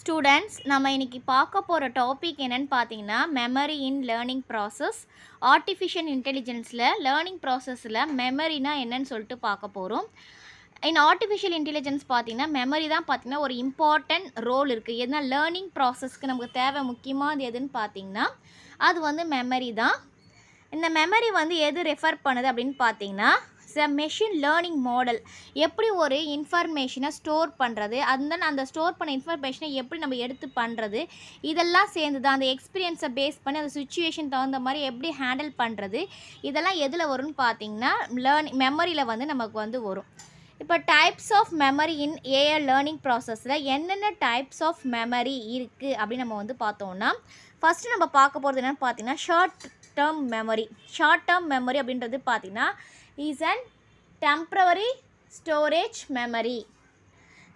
Students நம்ம இன்னைக்கு பார்க்க போகிற டாபிக் என்னன்னு பார்த்தீங்கன்னா memory in learning process. Artificial இன்டெலிஜென்ஸில் லேர்னிங் ப்ராசஸில் மெமரினா என்னன்னு சொல்லிட்டு பார்க்க போகிறோம். இன் ஆர்டிஃபிஷியல் இன்டெலிஜென்ஸ் பார்த்தீங்கன்னா மெமரி தான் பார்த்தீங்கன்னா ஒரு இம்பார்ட்டன்ட் ரோல் இருக்குது. எதுனா லேர்னிங் ப்ராசஸ்க்கு நமக்கு தேவை முக்கியமானது எதுன்னு பார்த்தீங்கன்னா அது வந்து மெமரி தான். இந்த மெமரி வந்து எது ரெஃபர் பண்ணுது அப்படின்னு பார்த்தீங்கன்னா மெஷின் லேர்னிங் மாடல். எப்படி ஒரு இன்ஃபர்மேஷனை ஸ்டோர் பண்ணுறது, அந்த ஸ்டோர் பண்ண இன்ஃபர்மேஷனை எப்படி நம்ம எடுத்து பண்ணுறது, இதெல்லாம் சேர்ந்து தான் அந்த எக்ஸ்பீரியன்ஸை பேஸ் பண்ணி அந்த சுச்சுவேஷன் தகுந்த மாதிரி எப்படி ஹேண்டில் பண்ணுறது, இதெல்லாம் எதில் வரும்னு பார்த்தீங்கன்னா மெமரியில் வந்து நமக்கு வந்து வரும். இப்போ types of memory in AI learning ப்ராசஸில் என்னென்ன டைப்ஸ் ஆஃப் மெமரி இருக்குது அப்படின்னு நம்ம வந்து பார்த்தோம்னா ஃபஸ்ட்டு நம்ம பார்க்க போகிறது என்னென்னு பார்த்தீங்கன்னா short term memory. Short term memory அப்படின்றது பார்த்தீங்கன்னா is an temporary storage memory.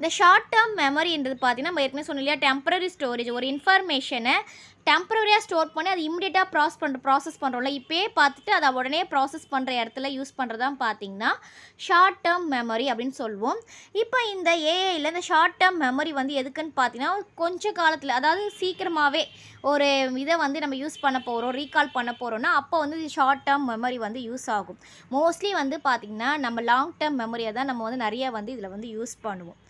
இந்த ஷார்ட் டேர்ம் மெமரின்றது பார்த்தீங்கன்னா நம்ம ஏற்கனவே சொன்னோம் இல்லையா, டெம்பரரி ஸ்டோரேஜ். ஒரு இன்ஃபர்மேஷனை டெம்பரரியாக ஸ்டோர் பண்ணி அது இம்மிடியேட்டாக ப்ராசஸ் பண்ணுறோம்ல, இப்போயே பார்த்துட்டு அதை உடனே ப்ராசஸ் பண்ணுற இடத்துல யூஸ் பண்ணுறதான் பார்த்தீங்கன்னா ஷார்ட் டேர்ம் மெமரி அப்படின்னு சொல்லுவோம். இப்போ இந்த ஏஐயில் இந்த ஷார்ட் டேர்ம் மெமரி வந்து எதுக்குன்னு பார்த்தீங்கன்னா கொஞ்சம் காலத்தில், அதாவது சீக்கிரமாகவே ஒரு இதை வந்து நம்ம யூஸ் பண்ண போகிறோம், ரீகால் பண்ண போகிறோன்னா அப்போ வந்து ஷார்ட் டேர்ம் மெமரி வந்து யூஸ் ஆகும். மோஸ்ட்லி வந்து பார்த்திங்கன்னா நம்ம லாங் டேர்ம் மெமரியை தான் நம்ம வந்து நிறையா வந்து இதில் வந்து யூஸ் பண்ணுவோம்.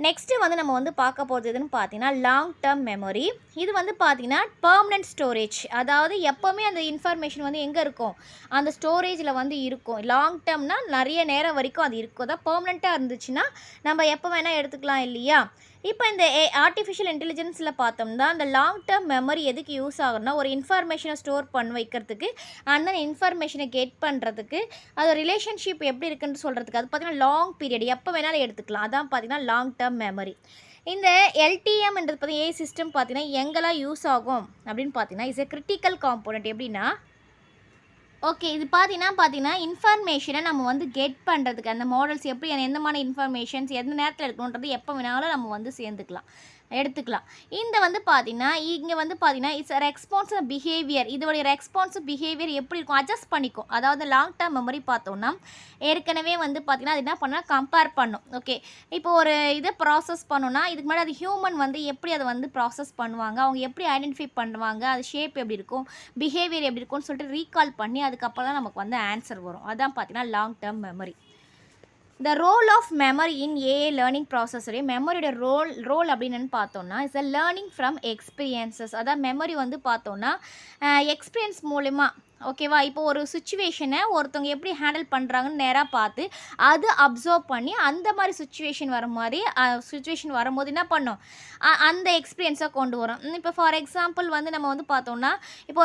நெக்ஸ்ட்டு வந்து நம்ம வந்து பார்க்க போகிறது எதுன்னு பார்த்தீங்கன்னா லாங் டேர்ம் மெமரி. இது வந்து பார்த்திங்கன்னா பெர்மனன்ட் ஸ்டோரேஜ். அதாவது எப்போவுமே அந்த இன்ஃபர்மேஷன் வந்து எங்கே இருக்கும், அந்த ஸ்டோரேஜில் வந்து இருக்கும். லாங் டேர்ம்னால் நிறைய நேரம் வரைக்கும் அது இருக்கும். அதான் பெர்மனெண்ட்டாக இருந்துச்சுன்னா நம்ம எப்போ வேணால் எடுத்துக்கலாம் இல்லையா. இப்போ இந்த ஆர்டிஃபிஷியல் இன்டெலிஜென்ஸில் பார்த்தோம்னா அந்த லாங் டேர்ம் மெமரி எதுக்கு யூஸ் ஆகும்னா ஒரு இன்ஃபர்மேஷனை ஸ்டோர் பண்ண வைக்கிறதுக்கு, அந்த இன்ஃபர்மேஷனை கெட் பண்ணுறதுக்கு, அது ரிலேஷன்ஷிப் எப்படி இருக்குன்னு சொல்கிறதுக்கு. அது பார்த்திங்கன்னா லாங் பீரியட் எப்போ வேணாலும் எடுத்துக்கலாம். அதான் பார்த்திங்கன்னா லாங் டேர்ம் மெமரி. இந்த எல்டிஎம்ன்றது பார்த்தீங்கன்னா ஏ சிஸ்டம் பார்த்திங்கன்னா எங்கெல்லாம் யூஸ் ஆகும் அப்படின்னு பார்த்தீங்கன்னா இஸ் எ கிரிட்டிக்கல் காம்போனன்ட். எப்படின்னா ஓகே, இது பார்த்தீங்கன்னா இன்ஃபர்மேஷனை நம்ம வந்து கெட் பண்ணுறதுக்கு அந்த மாடல்ஸ் எப்படி எந்த மாதிரி இன்ஃபர்மேஷன்ஸ் எந்த நேரத்தில் எடுக்கணுன்றது எப்போ வேணாலும் நம்ம வந்து எடுத்துக்கலாம். இந்த வந்து பார்த்திங்கன்னா இங்கே வந்து பார்த்திங்கன்னா இட்ஸ் ரெஸ்பான்சிவ் பிஹேவியர். இதோடைய ரெஸ்பான்சிவ் பிஹேவியர் எப்படி இருக்கும், அட்ஜஸ்ட் பண்ணிக்கும். அதாவது லாங் டேர்ம் மெமரி பார்த்தோம்னா ஏற்கனவே வந்து பார்த்திங்கன்னா அது என்ன பண்ணால் கம்பேர் பண்ணும். ஓகே, இப்போ ஒரு இதை ப்ராசஸ் பண்ணோன்னா இதுக்கு முன்னாடி அது ஹியூமன் வந்து எப்படி அதை வந்து ப்ராசஸ் பண்ணுவாங்க, அவங்க எப்படி ஐடென்டிஃபை பண்ணுவாங்க, அது ஷேப் எப்படி இருக்கும், பிஹேவியர் எப்படி இருக்கும்னு சொல்லிட்டு ரீகால் பண்ணி அதுக்கப்புறம் தான் நமக்கு வந்து ஆன்சர் வரும். அதான் பார்த்திங்கன்னா long term memory. The role of memory in AI learning process. மெமரியோட ரோல் அப்படின்னு பார்த்தோம்னா is a learning from experiences. அதான் மெமரி வந்து பார்த்தோன்னா எக்ஸ்பீரியன்ஸ் மூலிமா, ஓகேவா, இப்போ ஒரு சுச்சுவேஷனை ஒருத்தவங்க எப்படி ஹேண்டில் பண்ணுறாங்கன்னு நேராக பார்த்து அது அப்சர்வ் பண்ணி அந்த மாதிரி சுச்சுவேஷன் வரும்போது என்ன பண்ணோம், அந்த எக்ஸ்பீரியன்ஸாக கொண்டு வரோம். இப்போ ஃபார் எக்ஸாம்பிள் வந்து நம்ம வந்து பார்த்தோம்னா இப்போ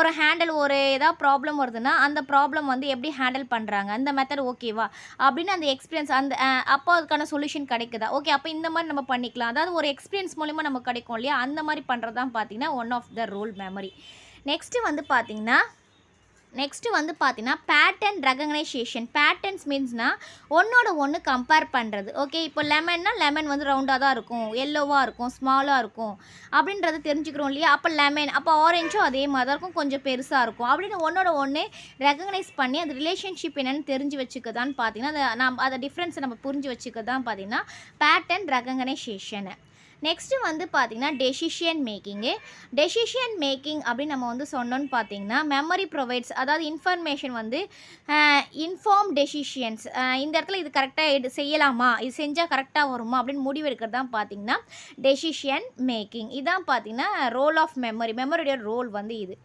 ஒரு ஏதாவது ப்ராப்ளம் வருதுன்னா அந்த ப்ராப்ளம் வந்து எப்படி ஹேண்டில் பண்ணுறாங்க, அந்த மெத்தட் ஓகேவா அப்படின்னு அந்த எக்ஸ்பீரியன்ஸ் அந்த அப்போ அதுக்கான சொல்யூஷன் கிடைக்குதா, ஓகே அப்போ இந்த மாதிரி நம்ம பண்ணிக்கலாம். அதாவது ஒரு எக்ஸ்பீரியன்ஸ் மூலிமா நமக்கு கிடைக்கும் இல்லையா, அந்த மாதிரி பண்ணுறது தான் பார்த்திங்கன்னா one of the role memory. Next வந்து பார்த்திங்கன்னா பேட்டர்ன் ரெகக்னைசேஷன். பேட்டர்ன்ஸ் மீன்ஸ்னால் ஒன்றோட ஒன்று கம்பேர் பண்ணுறது. ஓகே, இப்போ லெமன் வந்து ரவுண்டாக தான் இருக்கும், எல்லோவாக இருக்கும், ஸ்மாலாக இருக்கும் அப்படின்றது தெரிஞ்சுக்கிறோம் இல்லையா. அப்போ அப்போ ஆரஞ்சும் அதே மாதிரி தான் இருக்கும், கொஞ்சம் பெருசாக இருக்கும் அப்படின்னு ஒன்றோட ஒன்று ரெகக்னைஸ் பண்ணி அது ரிலேஷன்ஷிப் என்னென்னு தெரிஞ்சு வச்சுக்கதான்னு பார்த்தீங்கன்னா அதை டிஃப்ரென்ஸை நம்ம புரிஞ்சு வச்சுக்கதான் பார்த்தீங்கன்னா பேட்டர்ன் ரெகக்னைசேஷன். நெக்ஸ்ட்டு வந்து பார்த்திங்கன்னா டெசிஷன் மேக்கிங் அப்படின்னு நம்ம வந்து சொன்னோன்னு பார்த்திங்கன்னா மெமரி ப்ரொவைட்ஸ். அதாவது இன்ஃபர்மேஷன் வந்து இன்ஃபார்ம் டெசிஷன்ஸ். இந்த இடத்துல இது கரெக்டாக செய்யலாமா, இது செஞ்சால் கரெக்டாக வருமா அப்படின்னு முடிவு எடுக்கிறது தான் பார்த்திங்கன்னா டெசிஷன் மேக்கிங். இதான் பார்த்திங்கன்னா ரோல் ஆஃப் மெமரியோடைய ரோல் வந்து இது.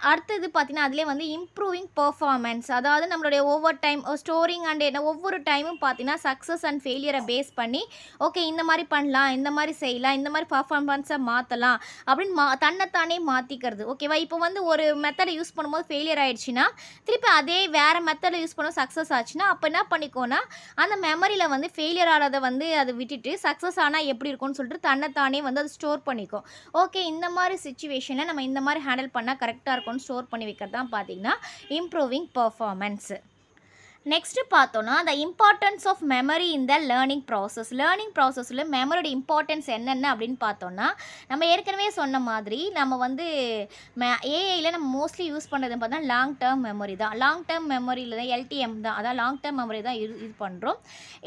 அடுத்தது பார்த்திங்கன்னா அதிலே வந்து இம்ப்ரூவிங் பர்ஃபார்மன்ஸ். அதாவது நம்மளுடைய ஓவர் டைம் ஸ்டோரிங் அண்ட் ஒவ்வொரு டைமும் பார்த்திங்கன்னா சக்ஸஸ் அண்ட் ஃபெயிலியரை பேஸ் பண்ணி ஓகே இந்த மாதிரி பண்ணலாம், இந்த மாதிரி செய்யலாம், இந்த மாதிரி பர்ஃபார்மன்ஸை மாற்றலாம் அப்படின்னு தன்னைத்தானே மாற்றிக்கிறது. ஓகேவா, இப்போ வந்து ஒரு மெத்தடை யூஸ் பண்ணும்போது ஃபெயிலியர் ஆகிடுச்சின்னா திருப்பி அதே வேறு மெத்தடை யூஸ் பண்ணும்போது சக்ஸஸ் ஆச்சுன்னா அப்போ என்ன பண்ணிக்கோன்னா அந்த மெமரியில் வந்து ஃபெயிலியர் ஆனதை வந்து அதை விட்டுட்டு சக்ஸஸ் ஆனால் எப்படி இருக்கும்னு சொல்லிட்டு தன்னைத்தானே வந்து அது ஸ்டோர் பண்ணிக்கும். ஓகே, இந்த மாதிரி சுச்சுவேஷனை நம்ம இந்த மாதிரி ஹேண்டில் பண்ணால் கரெக்டாக இருக்கும்னு ஸ்டோர் பண்ணி வைக்கிறது தான் பார்த்திங்கன்னா இம்ப்ரூவிங் பர்ஃபார்மன்ஸ். நெக்ஸ்ட்டு பார்த்தோன்னா the importance of memory in the learning process. Learning ப்ராசஸில் மெமரியோட இம்பார்ட்டன்ஸ் என்னென்ன அப்படின்னு பார்த்தோன்னா, நம்ம ஏற்கனவே சொன்ன மாதிரி நம்ம வந்து ஏஐயில் நம்ம மோஸ்ட்லி யூஸ் பண்ணுறதுன்னு பார்த்தா லாங் டேர்ம் மெமரி தான். லாங் டேர்ம் மெமரியில் தான் எல்டிஎம் தான், அதான் லாங் டேர்ம் மெமரி தான் இது பண்ணுறோம்.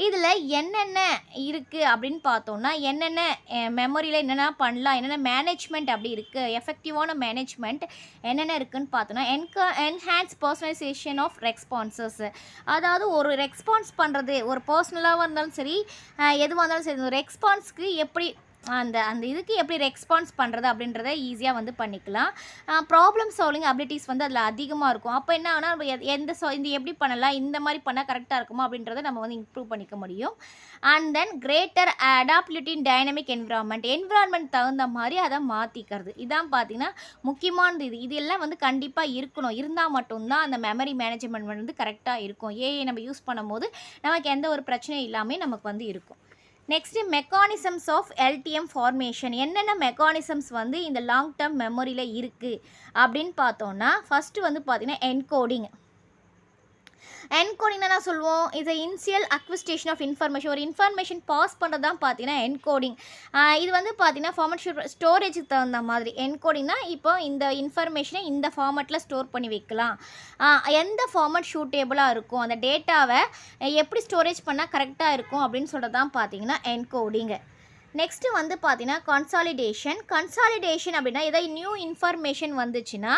இதில் என்னென்ன இருக்குது அப்படின்னு பார்த்தோன்னா, என்னென்ன மெமரியில் என்னென்ன பண்ணலாம், என்னென்ன மேனேஜ்மெண்ட் அப்படி இருக்குது, எஃபெக்டிவான மேனேஜ்மெண்ட் என்னென்ன இருக்குதுன்னு பார்த்தோன்னா, என்ஹான்ஸ் பர்சனலைசேஷன் ஆஃப் ரெஸ்பான்சஸ். அதாவது ஒரு ரெஸ்பான்ஸ் பண்ணுறது, ஒரு பர்சனலாக இருந்தாலும் சரி, எதுவாக இருந்தாலும் சரி, ஒரு ரெஸ்பான்ஸ்க்கு எப்படி அந்த அந்த இதுக்கு எப்படி ரெஸ்பான்ஸ் பண்ணுறது அப்படின்றத ஈஸியாக வந்து பண்ணிக்கலாம். ப்ராப்ளம் சால்விங் அபிலிட்டிஸ் வந்து அதில் அதிகமாக இருக்கும். அப்போ என்ன ஆனால் நம்ம இந்த எப்படி பண்ணலாம், இந்த மாதிரி பண்ணால் கரெக்டாக இருக்குமா அப்படின்றத நம்ம வந்து இம்ப்ரூவ் பண்ணிக்க முடியும். And then greater adaptability in dynamic environment தகுந்த மாதிரி அதை மாற்றிக்கிறது. இதான் பார்த்தீங்கன்னா முக்கியமானது. இது எல்லாம் வந்து கண்டிப்பாக இருக்கணும். இருந்தால் மட்டும்தான் அந்த மெமரி மேனேஜ்மெண்ட் வந்து கரெக்டாக இருக்கும். ஏஐ நம்ம யூஸ் பண்ணும்போது நமக்கு எந்த ஒரு பிரச்சனையும் இல்லாமல் நமக்கு வந்து இருக்கும். Next mechanisms of LTM formation. என்னென்ன மெக்கானிசம்ஸ் வந்து இந்த லாங் டேர்ம் மெமரியில் இருக்குது அப்படின்னு பார்த்தோன்னா, ஃபஸ்ட்டு வந்து பார்த்திங்கன்னா என்கோடிங் என்ன சொல்லுவோம், இது இனிஷியல் அக்விஸ்டேஷன் ஆஃப் இன்ஃபர்மேஷன். ஒரு இன்ஃபர்மேஷன் பாஸ் பண்ணுறது தான் பார்த்தீங்கன்னா என்கோடிங். இது வந்து பார்த்தீங்கன்னா ஃபார்மேட் ஸ்டோரேஜுக்கு தகுந்த மாதிரி. என்கோடிங்னா இப்போ இந்த இன்ஃபர்மேஷனை இந்த ஃபார்மேட்டில் ஸ்டோர் பண்ணி வைக்கலாம், எந்த ஃபார்மேட் சூட்டேபிளாக இருக்கும், அந்த டேட்டாவை எப்படி ஸ்டோரேஜ் பண்ணால் கரெக்டாக இருக்கும் அப்படின்னு சொல்கிறது தான் பார்த்தீங்கன்னா என்கோடிங்கு. நெக்ஸ்ட்டு வந்து பார்த்தீங்கன்னா கன்சாலிடேஷன் அப்படின்னா ஏதாவது நியூ இன்ஃபர்மேஷன் வந்துச்சுன்னா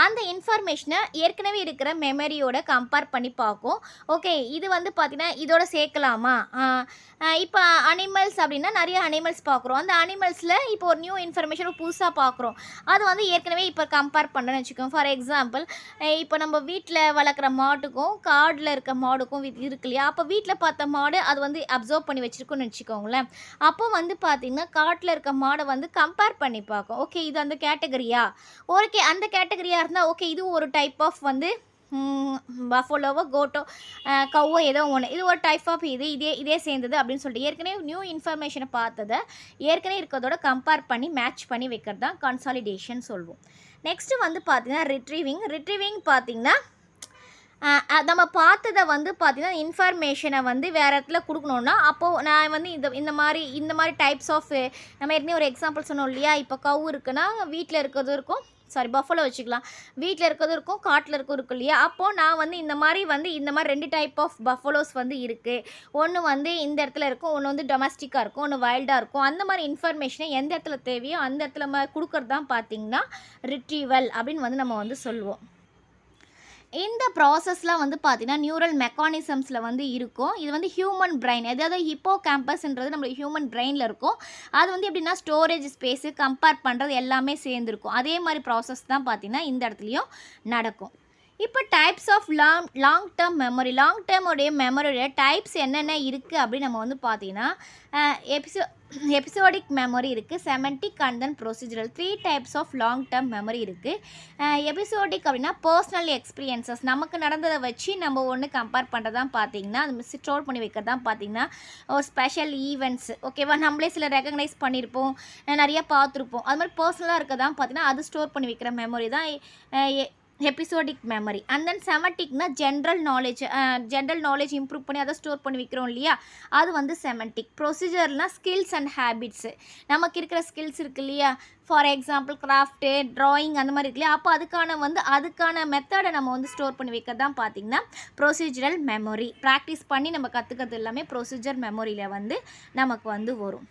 அந்த இன்ஃபர்மேஷனை ஏற்கனவே இருக்கிற மெமரியோட கம்பேர் பண்ணி பார்க்கும். ஓகே, இது வந்து பார்த்தீங்கன்னா இதோட சேர்க்கலாமா, இப்போ அனிமல்ஸ் அப்படின்னா நிறைய அனிமல்ஸ் பார்க்குறோம். அந்த அனிமல்ஸில் இப்போ ஒரு நியூ இன்ஃபர்மேஷன் புதுசாக பார்க்குறோம், அது வந்து ஏற்கனவே இப்போ கம்பேர் பண்ணுறேன்னு வச்சுக்கோங்க. ஃபார் எக்ஸாம்பிள், இப்போ நம்ம வீட்டில் வளர்க்குற மாட்டுக்கும் காடில் இருக்க மாடுக்கும் இருக்கு இல்லையா, அப்போ வீட்டில் பார்த்த மாடு அது வந்து அப்சர்வ் பண்ணி வச்சுருக்கோன்னு வச்சுக்கோங்களேன். அப்போ வந்து பார்த்தீங்கன்னா காட்டில் இருக்க மாடை வந்து கம்பேர் பண்ணி பார்க்கும். ஓகே, இது அந்த கேட்டகரியா, ஓகே அந்த கேட்டகரியாக இருந்தால் ஓகே இது ஒரு டைப் ஆஃப் வந்து பஃபலோவோ கோட்டோ கவ்வோ ஏதோ ஒன்று, இது ஒரு டைப் ஆஃப் இதே சேர்ந்தது அப்படின்னு சொல்லிட்டு ஏற்கனவே நியூ இன்ஃபர்மேஷனை பார்த்ததை ஏற்கனவே இருக்கிறதோட கம்பேர் பண்ணி மேட்ச் பண்ணி வைக்கிறது தான் கன்சாலிடேஷன் சொல்லுவோம். நெக்ஸ்ட்டு வந்து பார்த்தீங்கன்னா ரிட்ரீவிங் பார்த்தீங்கன்னா நம்ம பார்த்ததை வந்து பார்த்திங்கன்னா இன்ஃபர்மேஷனை வந்து வேறு இடத்துல கொடுக்கணுன்னா அப்போது நான் வந்து இந்த மாதிரி டைப்ஸ் ஆஃப் நம்ம ஏற்கனவே ஒரு எக்ஸாம்பிள் சொன்னோம் இல்லையா. இப்போ கவு இருக்குன்னா வீட்டில் இருக்கிறதும் இருக்கும், பஃபலோ வச்சுக்கலாம், வீட்டில் இருக்கிறதும் இருக்கும் காட்டில் இருக்கும் இல்லையா. அப்போது நான் வந்து இந்த மாதிரி 2 டைப் ஆஃப் பஃபலோஸ் வந்து இருக்குது. ஒன்று வந்து இந்த இடத்துல இருக்கும், ஒன்று வந்து டொமஸ்டிக்காக இருக்கும், ஒன்று வைல்டாக இருக்கும். அந்த மாதிரி இன்ஃபர்மேஷனை எந்த இடத்துல தேவையோ அந்த இடத்துல கொடுக்கறது தான் பார்த்திங்கன்னா ரிட்ரீவல் அப்படின்னு வந்து நம்ம வந்து சொல்லுவோம். இந்த ப்ராசஸ்லாம் வந்து பார்த்திங்கன்னா நியூரல் மெக்கானிசம்ஸில் வந்து இருக்கும். இது வந்து ஹியூமன் பிரெயின், அதாவது ஹிப்போ கேம்பஸ்ன்றது நம்ம ஹியூமன் பிரெயினில் இருக்கும். அது வந்து எப்படின்னா ஸ்டோரேஜ் ஸ்பேஸு கம்பேர் பண்ணுறது எல்லாமே சேர்ந்துருக்கும். அதே மாதிரி ப்ராசஸ் தான் பார்த்திங்கன்னா இந்த இடத்துலையும் நடக்கும். இப்போ டைப்ஸ் ஆஃப் லாங் டேர்ம் மெமரியோடைய டைப்ஸ் என்னென்ன இருக்குது அப்படின்னு நம்ம வந்து பார்த்திங்கன்னா எபிசோடிக் மெமரி இருக்குது, semantic and then procedural. 3 types of long term memory இருக்குது. எபிசோடிக் அப்படின்னா பர்சனல் எக்ஸ்பீரியன்சஸ், நமக்கு நடந்ததை வச்சு நம்ம ஒன்று கம்பேர் பண்ணுறதான் பார்த்திங்கன்னா அது ஸ்டோர் பண்ணி வைக்கிறது தான் பார்த்திங்கன்னா ஒரு ஸ்பெஷல் ஈவெண்ட்ஸ். ஓகேவா, நம்மளே சில ரெகக்னைஸ் பண்ணியிருப்போம், நிறையா பார்த்துருப்போம். அது மாதிரி பர்சனலாக இருக்கதான் பார்த்திங்கன்னா அது ஸ்டோர் பண்ணி வைக்கிற மெமரி தான் எபிசோடிக் மெமரி. அண்ட் தென் செமண்டிக்னா ஜென்ரல் நாலேஜ் இம்ப்ரூவ் பண்ணி அதை ஸ்டோர் பண்ணி வைக்கிறோம் இல்லையா, அது வந்து செமண்டிக். ப்ரொசீஜர்னால் ஸ்கில்ஸ் அண்ட் ஹேபிட்ஸு, நமக்கு இருக்கிற ஸ்கில்ஸ் இருக்குது இல்லையா, ஃபார் எக்ஸாம்பிள் கிராஃப்ட்டு, ட்ராயிங் அந்த மாதிரி இருக்கு இல்லையா, அப்போ அதுக்கான மெத்தடை நம்ம வந்து ஸ்டோர் பண்ணி வைக்கிறது தான் பார்த்திங்கன்னா ப்ரொசீஜரல் மெமரி. ப்ராக்டிஸ் பண்ணி நம்ம கற்றுக்கிறது எல்லாமே ப்ரொசீஜர் மெமரியில் வந்து நமக்கு வந்து வரும்.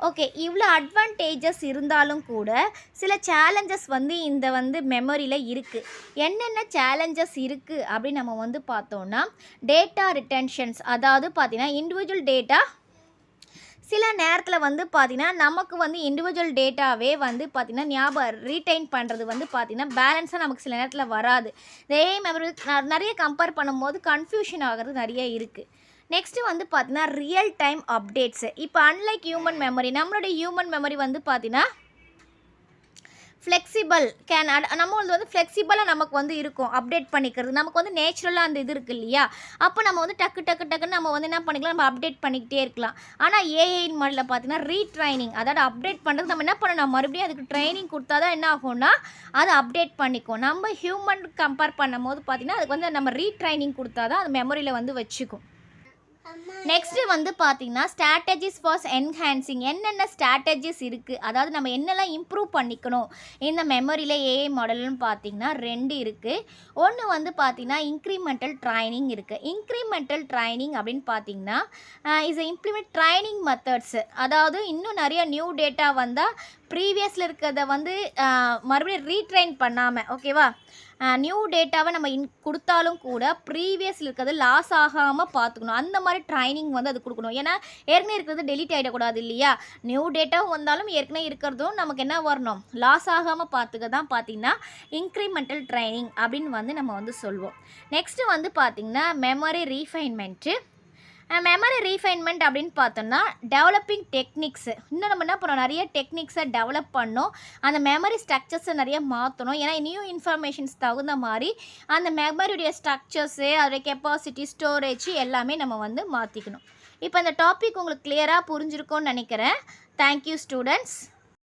ஓகே, இவ்வளோ அட்வான்டேஜஸ் இருந்தாலும் கூட சில சேலஞ்சஸ் வந்து இந்த வந்து மெமரியில் இருக்குது. என்னென்ன சேலஞ்சஸ் இருக்குது அப்படின்னு நம்ம வந்து பார்த்தோன்னா டேட்டா ரிட்டென்ஷன்ஸ், அதாவது பார்த்திங்கன்னா இண்டிவிஜுவல் டேட்டா சில நேரத்தில் வந்து பார்த்திங்கன்னா நமக்கு வந்து இண்டிவிஜுவல் டேட்டாவே வந்து பார்த்திங்கன்னா ஞாபகம் ரீட்டைன் பண்ணுறது வந்து பார்த்திங்கன்னா பேலன்ஸாக நமக்கு சில நேரத்தில் வராது. இதே மெமரி நிறைய கம்பேர் பண்ணும்போது கன்ஃபியூஷன் ஆகிறது நிறைய இருக்குது. நெக்ஸ்ட்டு வந்து பார்த்தீங்கன்னா ரியல் டைம் அப்டேட்ஸு. இப்போ அன்லைக் ஹியூமன் மெமரி, நம்மளுடைய ஹியூமன் மெமரி வந்து பார்த்தீங்கன்னா ஃப்ளெக்சிபிள் நம்ம வந்து ஃப்ளெக்சிபிளாக நமக்கு வந்து இருக்கும் அப்டேட் பண்ணிக்கிறது. நமக்கு வந்து நேச்சுரலாக அந்த இது இருக்குது இல்லையா? அப்போ நம்ம வந்து டக்குன்னு நம்ம வந்து என்ன பண்ணிக்கலாம், நம்ம அப்டேட் பண்ணிக்கிட்டே இருக்கலாம். ஆனால் ஏஐ மாடலில் பார்த்தீங்கன்னா ரீட்ரைனிங், அதாவது அப்டேட் பண்ணுறது நம்ம என்ன பண்ணணும், மறுபடியும் அதுக்கு ட்ரைனிங் கொடுத்தா தான் என்ன ஆகும்னா அதை அப்டேட் பண்ணிக்கும். நம்ம ஹியூமன் கம்பேர் பண்ணும்போது பார்த்தீங்கன்னா அதுக்கு வந்து நம்ம ரீட்ரைனிங் கொடுத்தா தான் அது மெமரியில் வந்து வச்சுக்கும். நெக்ஸ்ட்டு வந்து பார்த்தீங்கன்னா ஸ்ட்ராட்டஜிஸ் ஃபார் என்ஹான்சிங், என்னென்ன ஸ்ட்ராட்டஜிஸ் இருக்குது, அதாவது நம்ம என்னெல்லாம் இம்ப்ரூவ் பண்ணிக்கணும் இந்த மெமரியில் ஏஐ மாடல்னு பார்த்தீங்கன்னா 2 இருக்குது. ஒன்று வந்து பார்த்தீங்கன்னா இன்க்ரிமெண்டல் ட்ரைனிங் இருக்குது. இன்க்ரிமெண்டல் ட்ரைனிங் அப்படின்னு பார்த்தீங்கன்னா இஸ் இம்ப்ளிமெண்ட் ட்ரைனிங் மெத்தட்ஸு, அதாவது இன்னும் நிறைய நியூ டேட்டா வந்தால் ப்ரீவியஸில் இருக்கிறத வந்து மறுபடியும் ரீட்ரைன் பண்ணாமல், ஓகேவா, நியூ டேட்டாவை நம்ம கொடுத்தாலும் கூட ப்ரீவியஸில் இருக்கிறது லாஸ் ஆகாமல் பார்த்துக்கணும். அந்த மாதிரி ட்ரைனிங் வந்து அது கொடுக்கணும். ஏன்னா ஏற்கனவே இருக்கிறது டெலீட் ஆகிடக்கூடாது இல்லையா? நியூ டேட்டாவும் வந்தாலும் ஏற்கனவே இருக்கிறதும் நமக்கு என்ன வரணும், லாஸ் ஆகாமல் பார்த்துக்க தான் பார்த்திங்கன்னா இன்க்ரிமெண்டல் ட்ரைனிங் அப்படின்னு வந்து நம்ம வந்து சொல்வோம். நெக்ஸ்ட்டு வந்து பார்த்திங்கன்னா மெமரி ரீஃபைன்மெண்ட்டு. மெமரி ரீஃபைன்மெண்ட் அப்படின்னு பார்த்தோம்னா டெவலப்பிங் டெக்னிக்ஸு, இன்னும் நம்ம என்ன பண்ணோம், நிறைய டெக்னிக்ஸை டெவலப் பண்ணோம், அந்த மெமரி ஸ்ட்ரக்சர்ஸை நிறைய மாற்றணும். ஏன்னா நியூ இன்ஃபர்மேஷன்ஸ் தகுந்த மாதிரி அந்த மெமரியுடைய ஸ்ட்ரக்சர்ஸு, அதோடைய கெப்பாசிட்டி, ஸ்டோரேஜ் எல்லாமே நம்ம வந்து மாற்றிக்கணும். இப்போ இந்த டாபிக் உங்களுக்கு கிளியராக புரிஞ்சிருக்கும்னு நினைக்கிறேன். Thank you students.